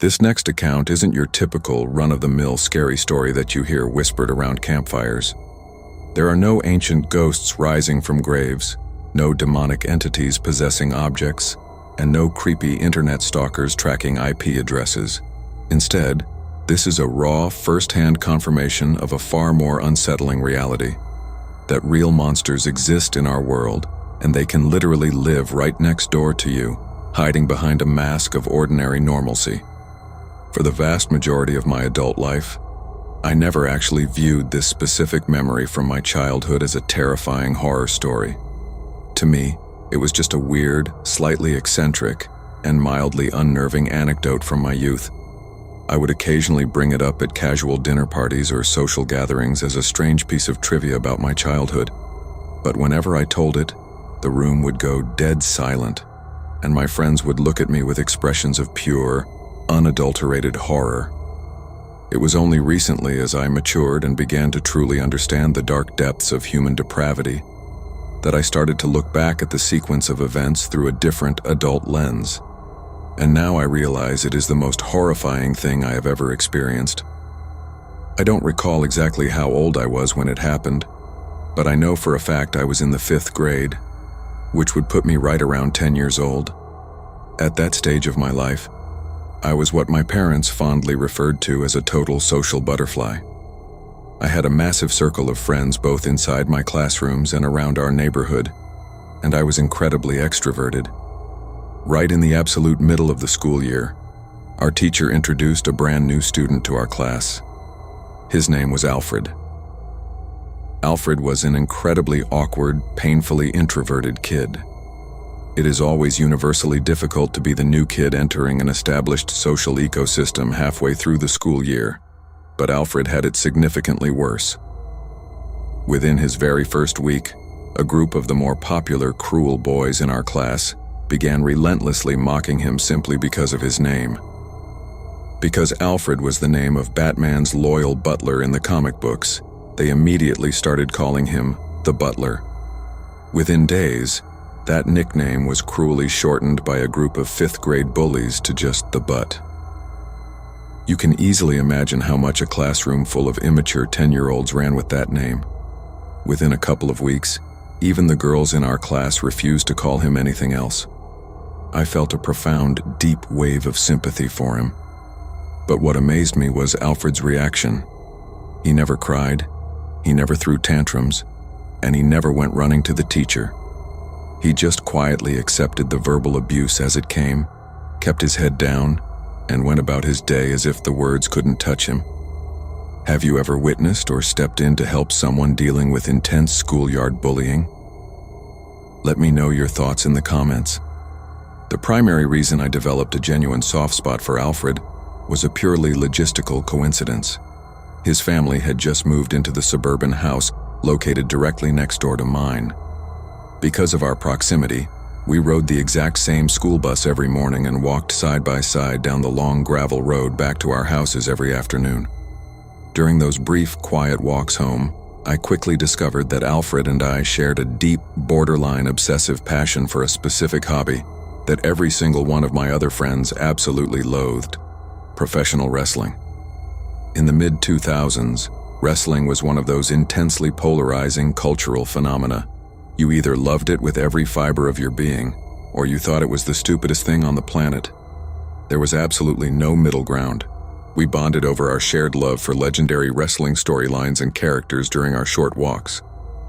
This next account isn't your typical run-of-the-mill scary story that you hear whispered around campfires. There are no ancient ghosts rising from graves, no demonic entities possessing objects, and no creepy internet stalkers tracking IP addresses. Instead, this is a raw, first-hand confirmation of a far more unsettling reality. That real monsters exist in our world, and they can literally live right next door to you, hiding behind a mask of ordinary normalcy. For the vast majority of my adult life, I never actually viewed this specific memory from my childhood as a terrifying horror story. To me, it was just a weird, slightly eccentric, and mildly unnerving anecdote from my youth. I would occasionally bring it up at casual dinner parties or social gatherings as a strange piece of trivia about my childhood. But whenever I told it, the room would go dead silent, and my friends would look at me with expressions of pure, unadulterated horror. It was only recently, as I matured and began to truly understand the dark depths of human depravity, that I started to look back at the sequence of events through a different adult lens. And now I realize it is the most horrifying thing I have ever experienced. I don't recall exactly how old I was when it happened, but I know for a fact I was in the 5th grade, which would put me right around 10 years old. At that stage of my life, I was what my parents fondly referred to as a total social butterfly. I had a massive circle of friends both inside my classrooms and around our neighborhood, and I was incredibly extroverted. Right in the absolute middle of the school year, our teacher introduced a brand new student to our class. His name was Alfred. Alfred was an incredibly awkward, painfully introverted kid. It is always universally difficult to be the new kid entering an established social ecosystem halfway through the school year, but Alfred had it significantly worse. Within his very first week, a group of the more popular cruel boys in our class began relentlessly mocking him simply because of his name. Because Alfred was the name of Batman's loyal butler in the comic books, they immediately started calling him the Butler. Within days, that nickname was cruelly shortened by a group of 5th grade bullies to just the Butt. You can easily imagine how much a classroom full of immature 10-year-olds ran with that name. Within a couple of weeks, even the girls in our class refused to call him anything else. I felt a profound, deep wave of sympathy for him. But what amazed me was Alfred's reaction. He never cried, he never threw tantrums, and he never went running to the teacher. He just quietly accepted the verbal abuse as it came, kept his head down, and went about his day as if the words couldn't touch him. Have you ever witnessed or stepped in to help someone dealing with intense schoolyard bullying? Let me know your thoughts in the comments. The primary reason I developed a genuine soft spot for Alfred was a purely logistical coincidence. His family had just moved into the suburban house located directly next door to mine. Because of our proximity, we rode the exact same school bus every morning and walked side by side down the long gravel road back to our houses every afternoon. During those brief, quiet walks home, I quickly discovered that Alfred and I shared a deep, borderline obsessive passion for a specific hobby that every single one of my other friends absolutely loathed: professional wrestling. In the mid-2000s, wrestling was one of those intensely polarizing cultural phenomena. You either loved it with every fiber of your being, or you thought it was the stupidest thing on the planet. There was absolutely no middle ground. We bonded over our shared love for legendary wrestling storylines and characters during our short walks,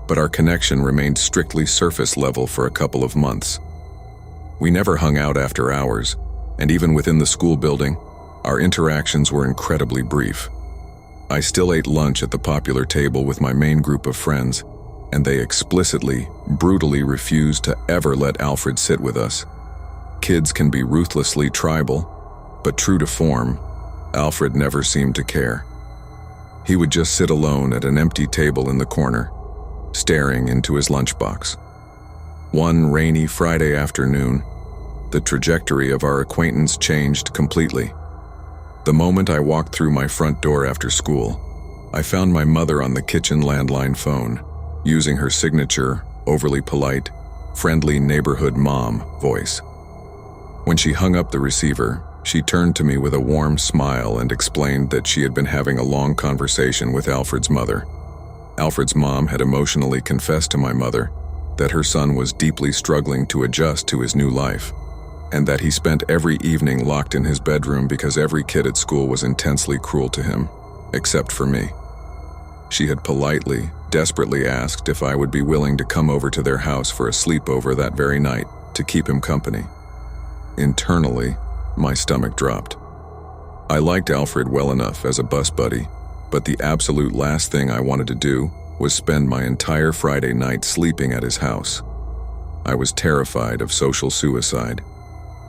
but our connection remained strictly surface level for a couple of months. We never hung out after hours, and even within the school building, our interactions were incredibly brief. I still ate lunch at the popular table with my main group of friends, and they explicitly, brutally refused to ever let Alfred sit with us. Kids can be ruthlessly tribal, but true to form, Alfred never seemed to care. He would just sit alone at an empty table in the corner, staring into his lunchbox. One rainy Friday afternoon, the trajectory of our acquaintance changed completely. The moment I walked through my front door after school, I found my mother on the kitchen landline phone, using her signature, overly polite, friendly neighborhood mom voice. When she hung up the receiver, She turned to me with a warm smile and explained that she had been having a long conversation with Alfred's mother. Alfred's mom had emotionally confessed to my mother that her son was deeply struggling to adjust to his new life, and that he spent every evening locked in his bedroom because every kid at school was intensely cruel to him, except for me. She had politely, desperately asked if I would be willing to come over to their house for a sleepover that very night to keep him company. Internally, my stomach dropped. I liked Alfred well enough as a bus buddy, but the absolute last thing I wanted to do was spend my entire Friday night sleeping at his house. I was terrified of social suicide.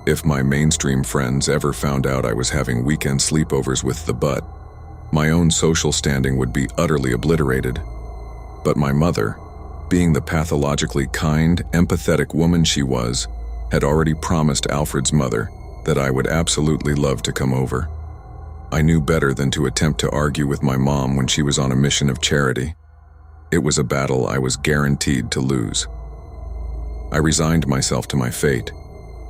If my mainstream friends ever found out I was having weekend sleepovers with the butt, my own social standing would be utterly obliterated. But my mother, being the pathologically kind, empathetic woman she was, had already promised Alfred's mother that I would absolutely love to come over. I knew better than to attempt to argue with my mom when she was on a mission of charity. It was a battle I was guaranteed to lose. I resigned myself to my fate,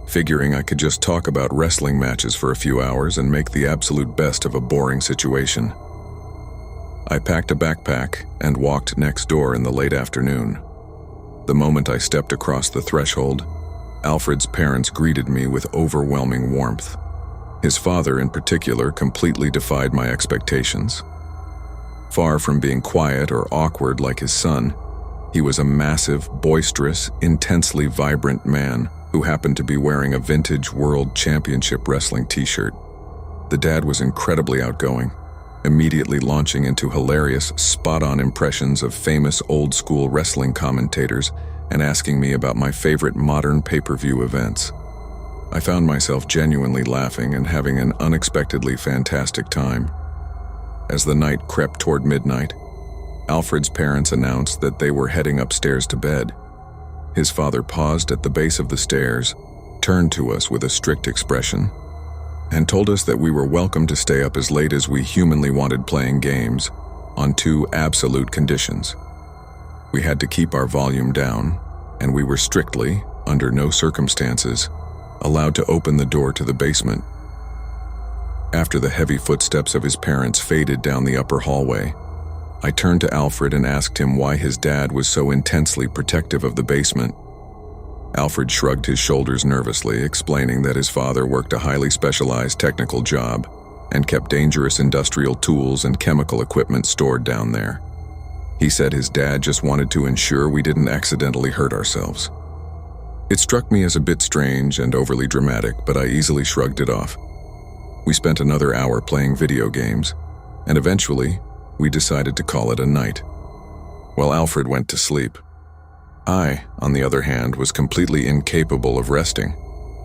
figuring I could just talk about wrestling matches for a few hours and make the absolute best of a boring situation. I packed a backpack and walked next door in the late afternoon. The moment I stepped across the threshold, Alfred's parents greeted me with overwhelming warmth. His father, in particular, completely defied my expectations. Far from being quiet or awkward like his son, he was a massive, boisterous, intensely vibrant man who happened to be wearing a vintage World Championship Wrestling t-shirt. The dad was incredibly outgoing, immediately launching into hilarious, spot-on impressions of famous old-school wrestling commentators and asking me about my favorite modern pay-per-view events. I found myself genuinely laughing and having an unexpectedly fantastic time. As the night crept toward midnight, Alfred's parents announced that they were heading upstairs to bed. His father paused at the base of the stairs, turned to us with a strict expression, and told us that we were welcome to stay up as late as we humanly wanted playing games, on two absolute conditions. We had to keep our volume down, and we were strictly, under no circumstances, allowed to open the door to the basement. After the heavy footsteps of his parents faded down the upper hallway, I turned to Alfred and asked him why his dad was so intensely protective of the basement. Alfred shrugged his shoulders nervously, explaining that his father worked a highly specialized technical job and kept dangerous industrial tools and chemical equipment stored down there. He said his dad just wanted to ensure we didn't accidentally hurt ourselves. It struck me as a bit strange and overly dramatic, but I easily shrugged it off. We spent another hour playing video games, and eventually, we decided to call it a night. While Alfred went to sleep, I, on the other hand, was completely incapable of resting.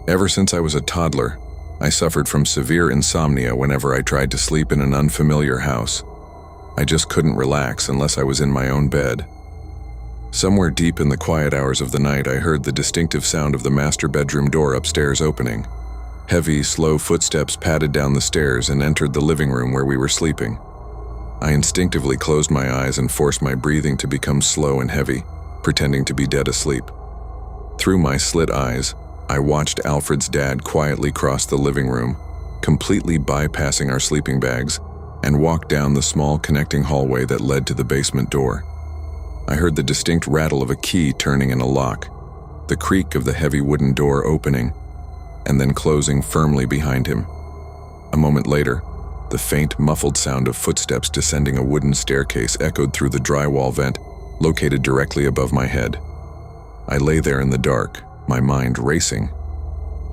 Ever since I was a toddler, I suffered from severe insomnia whenever I tried to sleep in an unfamiliar house. I just couldn't relax unless I was in my own bed. Somewhere deep in the quiet hours of the night, I heard the distinctive sound of the master bedroom door upstairs opening. Heavy, slow footsteps padded down the stairs and entered the living room where we were sleeping. I instinctively closed my eyes and forced my breathing to become slow and heavy, pretending to be dead asleep. Through my slit eyes, I watched Alfred's dad quietly cross the living room, completely bypassing our sleeping bags, and walk down the small connecting hallway that led to the basement door. I heard the distinct rattle of a key turning in a lock, the creak of the heavy wooden door opening, and then closing firmly behind him. A moment later, the faint, muffled sound of footsteps descending a wooden staircase echoed through the drywall vent located directly above my head. I lay there in the dark, my mind racing.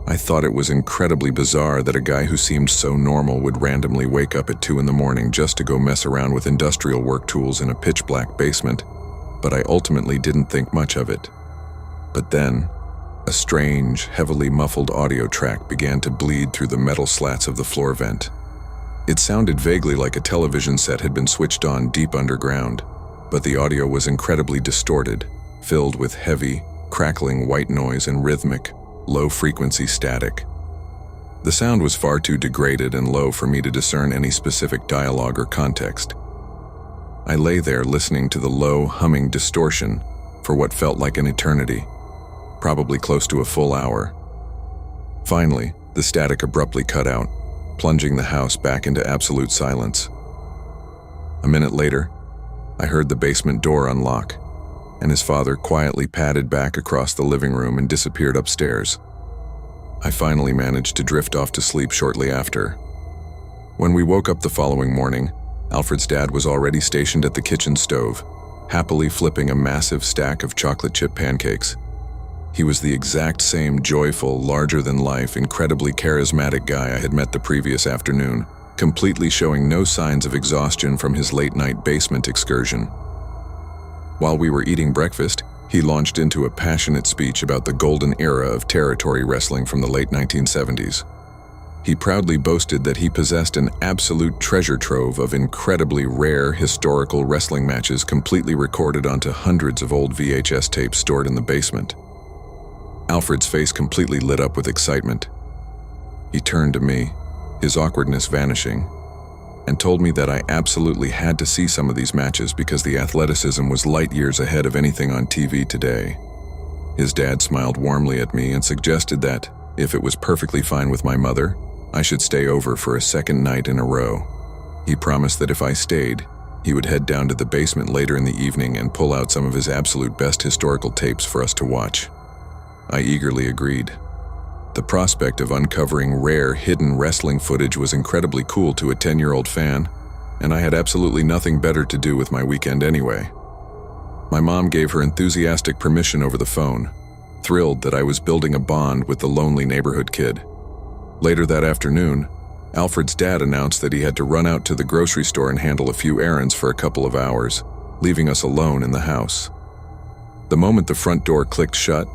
I thought it was incredibly bizarre that a guy who seemed so normal would randomly wake up at 2 a.m. just to go mess around with industrial work tools in a pitch-black basement, but I ultimately didn't think much of it. But then, a strange, heavily muffled audio track began to bleed through the metal slats of the floor vent. It sounded vaguely like a television set had been switched on deep underground, but the audio was incredibly distorted, filled with heavy, crackling white noise and rhythmic, low-frequency static. The sound was far too degraded and low for me to discern any specific dialogue or context. I lay there listening to the low, humming distortion for what felt like an eternity, probably close to a full hour. Finally, The static abruptly cut out, plunging the house back into absolute silence. A minute later, I heard the basement door unlock, and his father quietly padded back across the living room and disappeared upstairs. I finally managed to drift off to sleep shortly after. When we woke up the following morning, Alfred's dad was already stationed at the kitchen stove, happily flipping a massive stack of chocolate chip pancakes. He was the exact same joyful, larger-than-life, incredibly charismatic guy I had met the previous afternoon, completely showing no signs of exhaustion from his late-night basement excursion. While we were eating breakfast, he launched into a passionate speech about the golden era of territory wrestling from the late 1970s. He proudly boasted that he possessed an absolute treasure trove of incredibly rare historical wrestling matches completely recorded onto hundreds of old VHS tapes stored in the basement. Alfred's face completely lit up with excitement. He turned to me, his awkwardness vanishing, and told me that I absolutely had to see some of these matches because the athleticism was light years ahead of anything on TV today. His dad smiled warmly at me and suggested that, if it was perfectly fine with my mother, I should stay over for a second night in a row. He promised that if I stayed, he would head down to the basement later in the evening and pull out some of his absolute best historical tapes for us to watch. I eagerly agreed. The prospect of uncovering rare, hidden wrestling footage was incredibly cool to a 10-year-old fan, and I had absolutely nothing better to do with my weekend anyway. My mom gave her enthusiastic permission over the phone, thrilled that I was building a bond with the lonely neighborhood kid. Later that afternoon, Alfred's dad announced that he had to run out to the grocery store and handle a few errands for a couple of hours, leaving us alone in the house. The moment the front door clicked shut,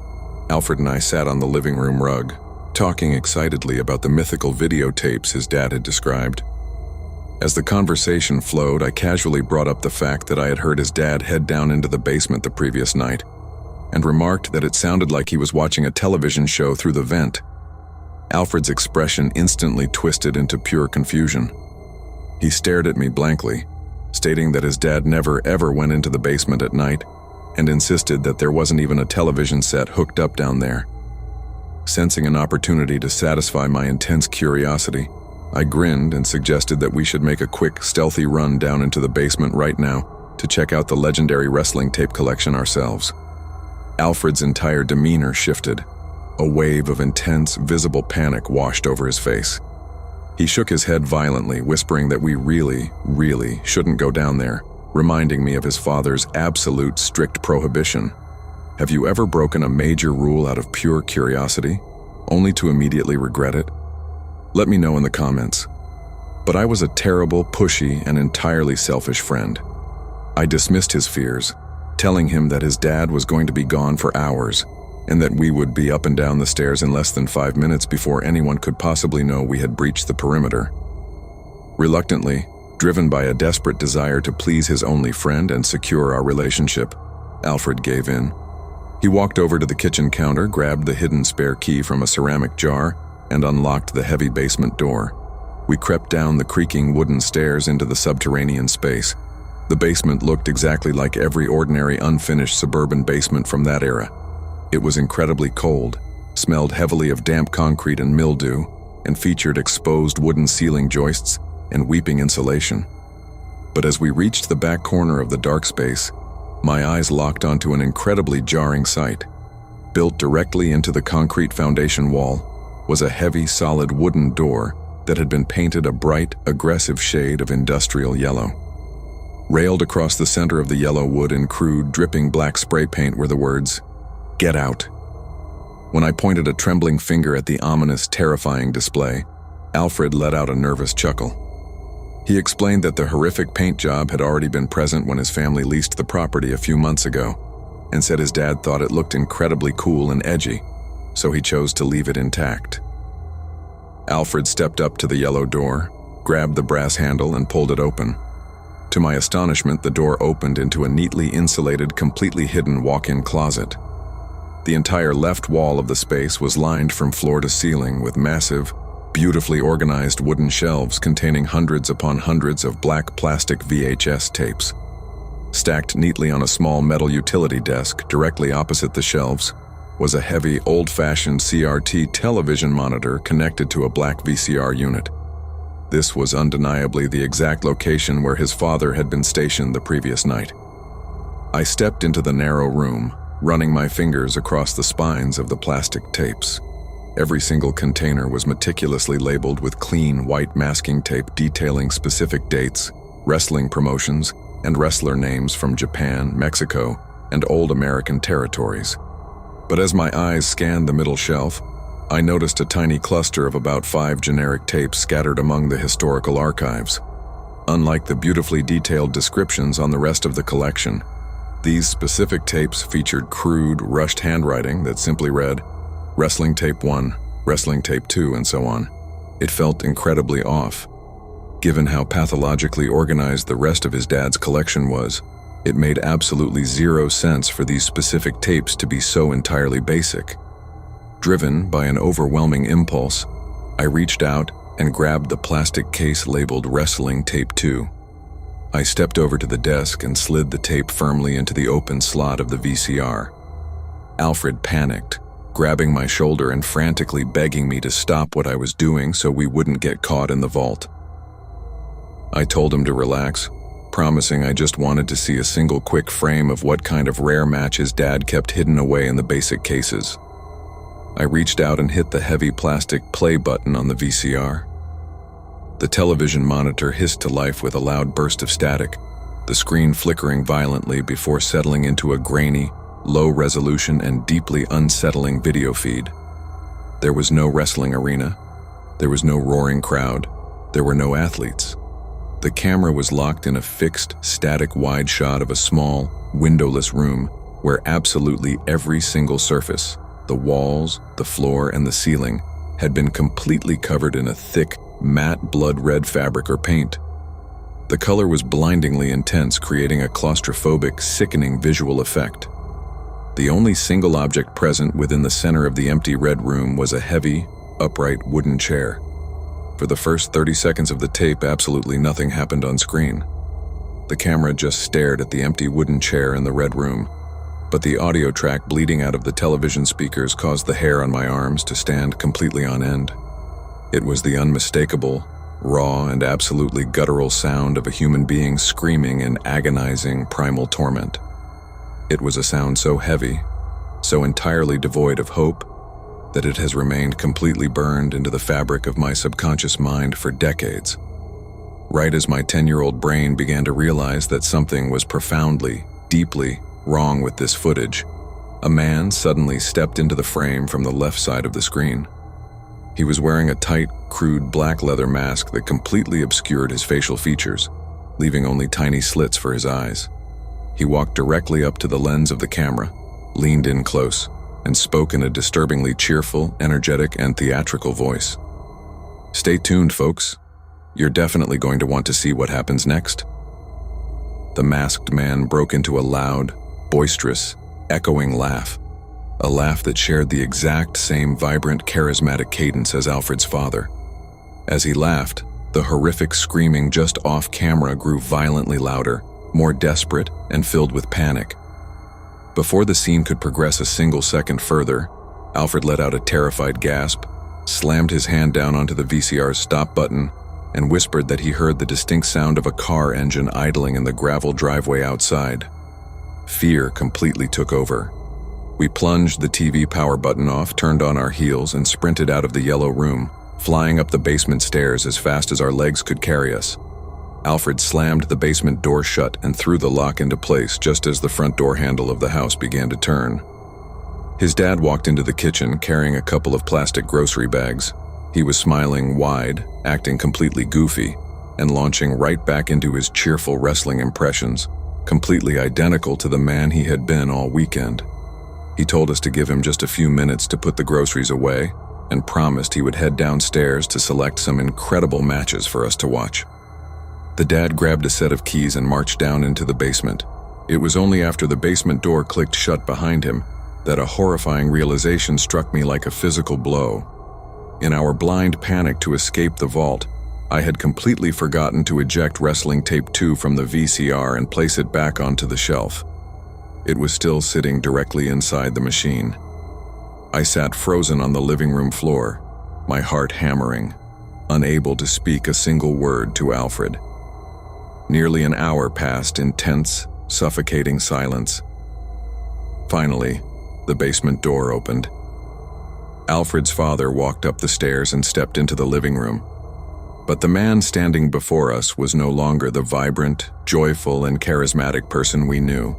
Alfred and I sat on the living room rug, talking excitedly about the mythical videotapes his dad had described. As the conversation flowed, I casually brought up the fact that I had heard his dad head down into the basement the previous night, and remarked that it sounded like he was watching a television show through the vent. Alfred's expression instantly twisted into pure confusion. He stared at me blankly, stating that his dad never ever went into the basement at night, and insisted that there wasn't even a television set hooked up down there. Sensing an opportunity to satisfy my intense curiosity, I grinned and suggested that we should make a quick, stealthy run down into the basement right now to check out the legendary wrestling tape collection ourselves. Alfred's entire demeanor shifted. A wave of intense, visible panic washed over his face. He shook his head violently, whispering that we really shouldn't go down there, reminding me of his father's absolute strict prohibition. Have you ever broken a major rule out of pure curiosity, only to immediately regret it? Let me know in the comments. But I was a terrible, pushy, and entirely selfish friend. I dismissed his fears, telling him that his dad was going to be gone for hours, and that we would be up and down the stairs in less than 5 minutes before anyone could possibly know we had breached the perimeter. Reluctantly, driven by a desperate desire to please his only friend and secure our relationship, Alfred gave in. He walked over to the kitchen counter, grabbed the hidden spare key from a ceramic jar, and unlocked the heavy basement door. We crept down the creaking wooden stairs into the subterranean space. The basement looked exactly like every ordinary unfinished suburban basement from that era. It was incredibly cold, smelled heavily of damp concrete and mildew, and featured exposed wooden ceiling joists and weeping insulation. But as we reached the back corner of the dark space, my eyes locked onto an incredibly jarring sight. Built directly into the concrete foundation wall was a heavy, solid wooden door that had been painted a bright, aggressive shade of industrial yellow. Railed across the center of the yellow wood in crude, dripping black spray paint were the words, "Get out." When I pointed a trembling finger at the ominous, terrifying display, Alfred let out a nervous chuckle. He explained that the horrific paint job had already been present when his family leased the property a few months ago, and said his dad thought it looked incredibly cool and edgy, so he chose to leave it intact. Alfred stepped up to the yellow door, grabbed the brass handle, and pulled it open. To my astonishment, the door opened into a neatly insulated, completely hidden walk-in closet. The entire left wall of the space was lined from floor to ceiling with massive, beautifully organized wooden shelves containing hundreds upon hundreds of black plastic VHS tapes. Stacked neatly on a small metal utility desk directly opposite the shelves was a heavy, old-fashioned CRT television monitor connected to a black VCR unit. This was undeniably the exact location where his father had been stationed the previous night. I stepped into the narrow room, running my fingers across the spines of the plastic tapes. Every single container was meticulously labeled with clean white masking tape detailing specific dates, wrestling promotions, and wrestler names from Japan, Mexico, and old American territories. But as my eyes scanned the middle shelf, I noticed a tiny cluster of about 5 generic tapes scattered among the historical archives. Unlike the beautifully detailed descriptions on the rest of the collection, these specific tapes featured crude, rushed handwriting that simply read, Wrestling Tape 1, Wrestling Tape 2, and so on. It felt incredibly off. Given how pathologically organized the rest of his dad's collection was, it made absolutely zero sense for these specific tapes to be so entirely basic. Driven by an overwhelming impulse, I reached out and grabbed the plastic case labeled Wrestling Tape 2. I stepped over to the desk and slid the tape firmly into the open slot of the VCR. Alfred panicked, grabbing my shoulder and frantically begging me to stop what I was doing so we wouldn't get caught in the vault. I told him to relax, promising I just wanted to see a single quick frame of what kind of rare match his dad kept hidden away in the basic cases. I reached out and hit the heavy plastic play button on the VCR. The television monitor hissed to life with a loud burst of static, the screen flickering violently before settling into a grainy, low-resolution and deeply unsettling video feed. There was no wrestling arena. There was no roaring crowd. There were no athletes. The camera was locked in a fixed, static wide shot of a small, windowless room where absolutely every single surface, the walls, the floor, and the ceiling, had been completely covered in a thick, matte blood-red fabric or paint. The color was blindingly intense, creating a claustrophobic, sickening visual effect. The only single object present within the center of the empty red room was a heavy, upright wooden chair. For the first 30 seconds of the tape, absolutely nothing happened on screen. The camera just stared at the empty wooden chair in the red room, but the audio track bleeding out of the television speakers caused the hair on my arms to stand completely on end. It was the unmistakable, raw, and absolutely guttural sound of a human being screaming in agonizing, primal torment. It was a sound so heavy, so entirely devoid of hope, that it has remained completely burned into the fabric of my subconscious mind for decades. Right as my 10-year-old brain began to realize that something was profoundly, deeply wrong with this footage, a man suddenly stepped into the frame from the left side of the screen. He was wearing a tight, crude black leather mask that completely obscured his facial features, leaving only tiny slits for his eyes. He walked directly up to the lens of the camera, leaned in close, and spoke in a disturbingly cheerful, energetic, and theatrical voice. "Stay tuned, folks. You're definitely going to want to see what happens next." The masked man broke into a loud, boisterous, echoing laugh, a laugh that shared the exact same vibrant, charismatic cadence as Alfred's father. As he laughed, the horrific screaming just off camera grew violently louder, more desperate, and filled with panic. Before the scene could progress a single second further, Alfred let out a terrified gasp, slammed his hand down onto the VCR's stop button, and whispered that he heard the distinct sound of a car engine idling in the gravel driveway outside. Fear completely took over. We plunged the TV power button off, turned on our heels, and sprinted out of the yellow room, flying up the basement stairs as fast as our legs could carry us. Alfred slammed the basement door shut and threw the lock into place just as the front door handle of the house began to turn. His dad walked into the kitchen carrying a couple of plastic grocery bags. He was smiling wide, acting completely goofy, and launching right back into his cheerful wrestling impressions, completely identical to the man he had been all weekend. He told us to give him just a few minutes to put the groceries away and promised he would head downstairs to select some incredible matches for us to watch. The dad grabbed a set of keys and marched down into the basement. It was only after the basement door clicked shut behind him that a horrifying realization struck me like a physical blow. In our blind panic to escape the vault, I had completely forgotten to eject Wrestling Tape 2 from the VCR and place it back onto the shelf. It was still sitting directly inside the machine. I sat frozen on the living room floor, my heart hammering, unable to speak a single word to Alfred. Nearly an hour passed in tense, suffocating silence. Finally, the basement door opened. Alfred's father walked up the stairs and stepped into the living room. But the man standing before us was no longer the vibrant, joyful, and charismatic person we knew.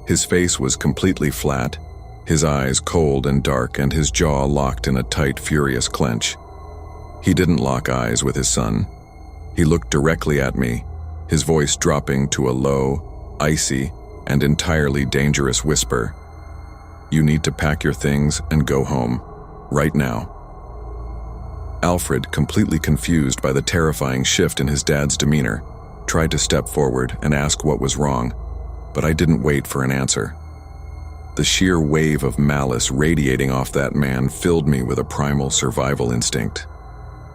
His face was completely flat, his eyes cold and dark, and his jaw locked in a tight, furious clench. He didn't lock eyes with his son. He looked directly at me, his voice dropping to a low, icy, and entirely dangerous whisper. "You need to pack your things and go home, right now." Alfred, completely confused by the terrifying shift in his dad's demeanor, tried to step forward and ask what was wrong, but I didn't wait for an answer. The sheer wave of malice radiating off that man filled me with a primal survival instinct.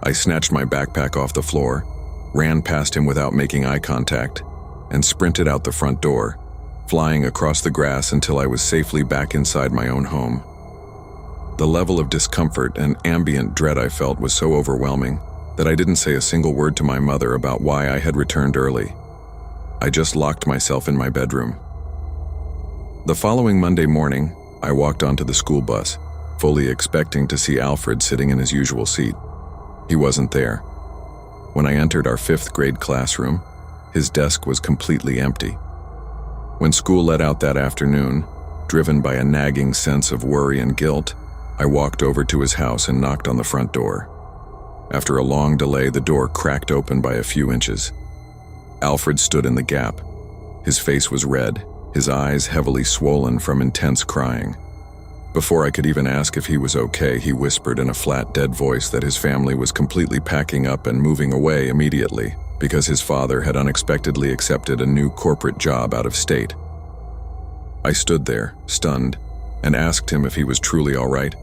I snatched my backpack off the floor, ran past him without making eye contact, and sprinted out the front door, flying across the grass until I was safely back inside my own home. The level of discomfort and ambient dread I felt was so overwhelming that I didn't say a single word to my mother about why I had returned early. I just locked myself in my bedroom. The following Monday morning, I walked onto the school bus, fully expecting to see Alfred sitting in his usual seat. He wasn't there. When I entered our 5th grade classroom, his desk was completely empty. When school let out that afternoon, driven by a nagging sense of worry and guilt, I walked over to his house and knocked on the front door. After a long delay, the door cracked open by a few inches. Alfred stood in the gap. His face was red, his eyes heavily swollen from intense crying. Before I could even ask if he was okay, he whispered in a flat, dead voice that his family was completely packing up and moving away immediately because his father had unexpectedly accepted a new corporate job out of state. I stood there, stunned, and asked him if he was truly all right.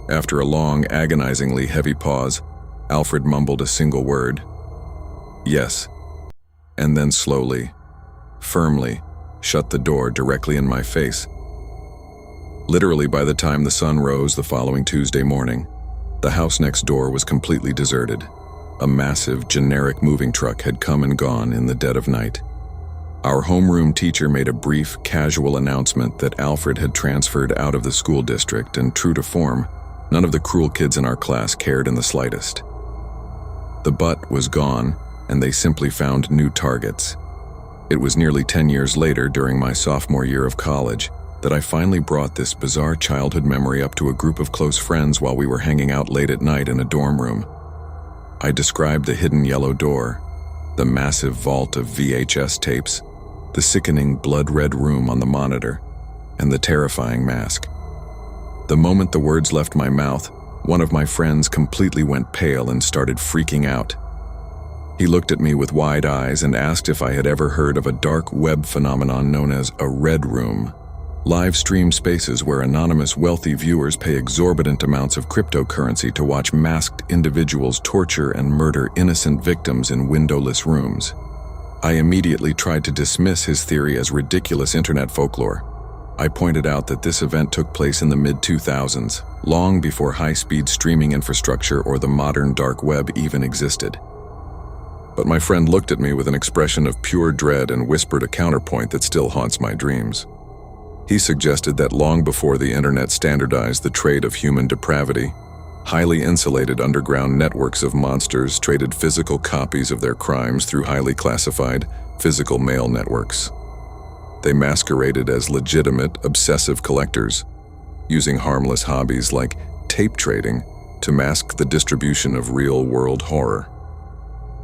After a long, agonizingly heavy pause, Alfred mumbled a single word. "Yes," and then slowly, firmly, shut the door directly in my face. Literally, by the time the sun rose the following Tuesday morning, the house next door was completely deserted. A massive, generic moving truck had come and gone in the dead of night. Our homeroom teacher made a brief, casual announcement that Alfred had transferred out of the school district, and true to form, none of the cruel kids in our class cared in the slightest. The butt was gone, and they simply found new targets. It was nearly 10 years later, during my sophomore year of college, that I finally brought this bizarre childhood memory up to a group of close friends while we were hanging out late at night in a dorm room. I described the hidden yellow door, the massive vault of VHS tapes, the sickening blood-red room on the monitor, and the terrifying mask. The moment the words left my mouth, one of my friends completely went pale and started freaking out. He looked at me with wide eyes and asked if I had ever heard of a dark web phenomenon known as a red room. Live stream spaces where anonymous wealthy viewers pay exorbitant amounts of cryptocurrency to watch masked individuals torture and murder innocent victims in windowless rooms. I immediately tried to dismiss his theory as ridiculous internet folklore. I pointed out that this event took place in the mid-2000s, long before high-speed streaming infrastructure or the modern dark web even existed. But my friend looked at me with an expression of pure dread and whispered a counterpoint that still haunts my dreams. He suggested that long before the internet standardized the trade of human depravity, highly insulated underground networks of monsters traded physical copies of their crimes through highly classified, physical mail networks. They masqueraded as legitimate, obsessive collectors, using harmless hobbies like tape trading to mask the distribution of real-world horror.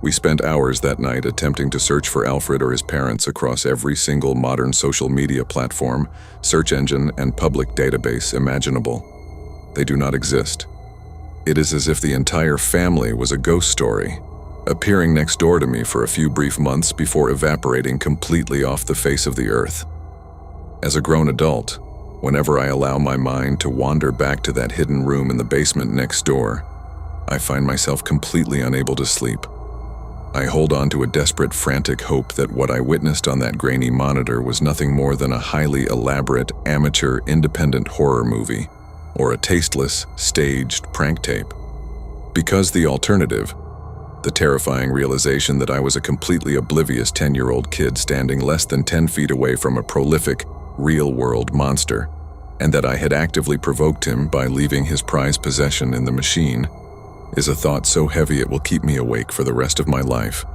We spent hours that night attempting to search for Alfred or his parents across every single modern social media platform, search engine, and public database imaginable. They do not exist. It is as if the entire family was a ghost story, appearing next door to me for a few brief months before evaporating completely off the face of the earth. As a grown adult, whenever I allow my mind to wander back to that hidden room in the basement next door, I find myself completely unable to sleep. I hold on to a desperate, frantic hope that what I witnessed on that grainy monitor was nothing more than a highly elaborate, amateur, independent horror movie, or a tasteless, staged prank tape. Because the alternative, the terrifying realization that I was a completely oblivious 10-year-old kid standing less than 10 feet away from a prolific, real-world monster, and that I had actively provoked him by leaving his prized possession in the machine, is a thought so heavy it will keep me awake for the rest of my life.